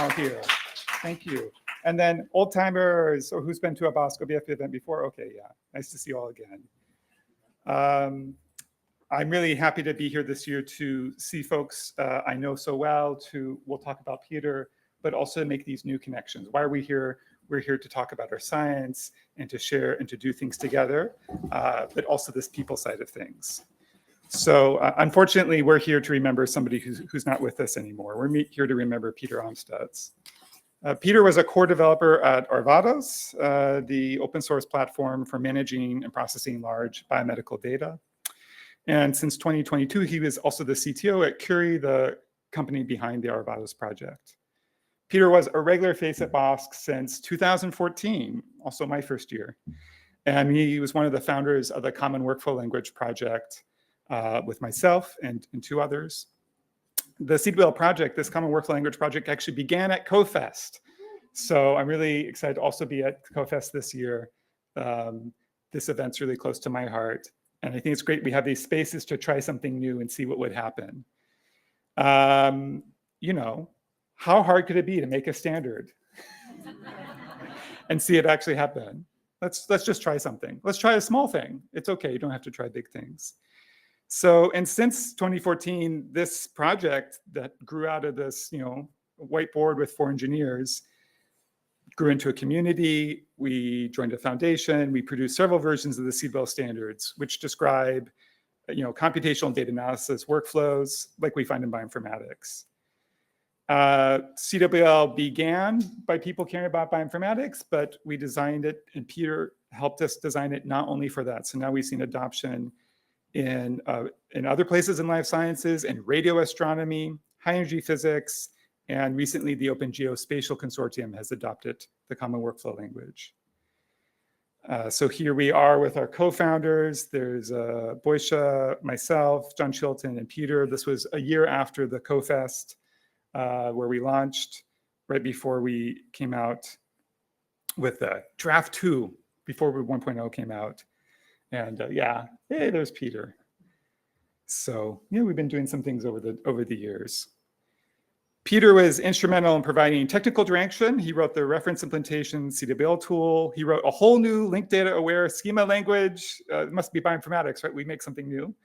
all here. Thank you. And then old timers, or who's been to a BOSC OBF event before? Okay, yeah, nice to see you all again. I'm really happy to be here this year to see folks I know so well. We'll talk about Peter, but also make these new connections. Why are we here? We're here to talk about our science and to share and to do things together, but also this people side of things. So unfortunately, we're here to remember somebody who's not with us anymore. We're here to remember Peter Amstutz. Peter was a core developer at Arvados, the open source platform for managing and processing large biomedical data. And since 2022, he was also the CTO at Curie, the company behind the Arvados project. Peter was a regular face at BOSC since 2014, also my first year. And he was one of the founders of the Common Workflow Language project with myself and two others. The CWL project, this Common Workflow Language project, actually began at CoFest. So I'm really excited to also be at CoFest this year. This event's really close to my heart. And I think it's great we have these spaces to try something new and see what would happen. You know, how hard could it be to make a standard and see it actually happen? Let's just try something. Let's try a small thing. It's okay, you don't have to try big things. So, and since 2014, this project that grew out of this, whiteboard with 4 engineers grew into a community. We joined a foundation. We produced several versions of the CWL standards, which describe, computational data analysis workflows like we find in bioinformatics. CWL began by people caring about bioinformatics, but we designed it, and Peter helped us design it not only for that. So now we've seen adoption in other places in life sciences, and radio astronomy, high energy physics, and recently the Open Geospatial Consortium has adopted the Common Workflow Language. So here we are with our co-founders. There's BOSC, myself, John Chilton, and Peter. This was a year after the CoFest, where we launched, right before we came out with draft 2, before 1.0 came out. And yeah, hey, there's Peter. So yeah, we've been doing some things over the years. Peter was instrumental in providing technical direction. He wrote the reference implementation CWL tool. He wrote a whole new linked data aware schema language. It must be bioinformatics, right? We make something new.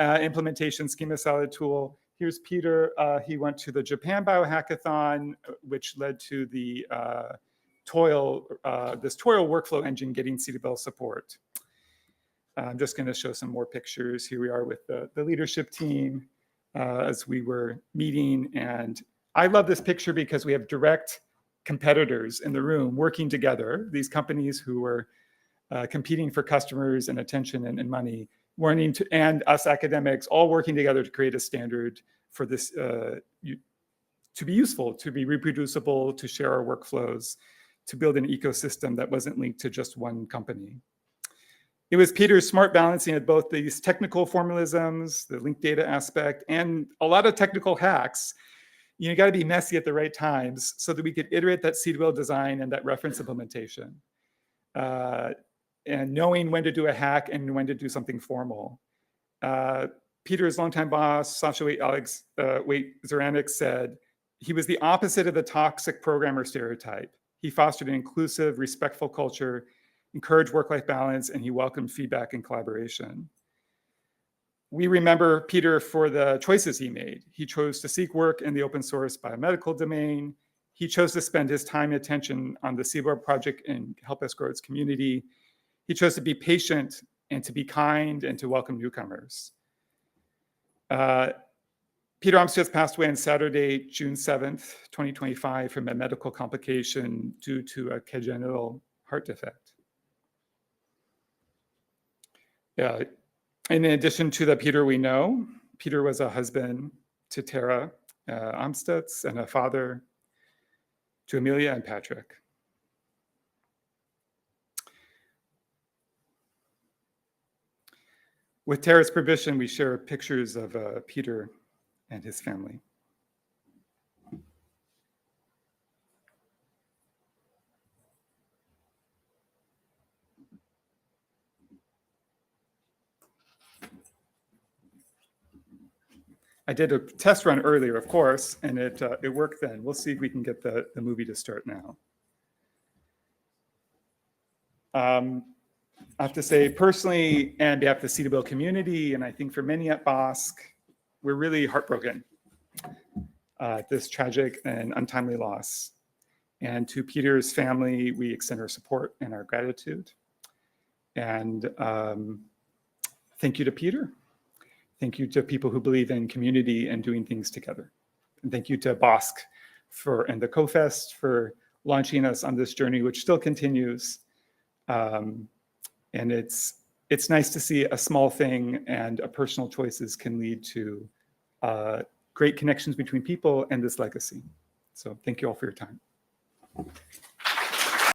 Implementation schema solid tool. Here's Peter. He went to the Japan Biohackathon, which led to the this Toil workflow engine getting CWL support. I'm just going to show some more pictures. Here we are with the leadership team as we were meeting. And I love this picture because we have direct competitors in the room working together, these companies who were competing for customers and attention and money, and us academics all working together to create a standard for this to be useful, to be reproducible, to share our workflows, to build an ecosystem that wasn't linked to just one company. It was Peter's smart balancing of both these technical formalisms, the linked data aspect, and a lot of technical hacks. You got to be messy at the right times so that we could iterate that CWL design and that reference implementation. And knowing when to do a hack and when to do something formal. Peter's longtime boss, Sasha Zaranek, said he was the opposite of the toxic programmer stereotype. He fostered an inclusive, respectful culture, encouraged work-life balance, and he welcomed feedback and collaboration. We remember Peter for the choices he made. He chose to seek work in the open source biomedical domain. He chose to spend his time and attention on the CWL project and help us grow its community. He chose to be patient and to be kind and to welcome newcomers. Peter Amstutz passed away on Saturday, June 7th, 2025 from a medical complication due to a congenital heart defect. Yeah. In addition to the Peter we know, Peter was a husband to Tara Amstutz and a father to Amelia and Patrick. With Tara's permission, we share pictures of Peter and his family. I did a test run earlier, of course, and it worked then. We'll see if we can get the movie to start now. I have to say personally, and on behalf of the CWL community, and I think for many at BOSC, we're really heartbroken at this tragic and untimely loss. And to Peter's family, we extend our support and our gratitude. And thank you to Peter. Thank you to people who believe in community and doing things together. And thank you to BOSC and the CoFest for launching us on this journey, which still continues. And it's nice to see a small thing and personal choices can lead to great connections between people and this legacy. So thank you all for your time.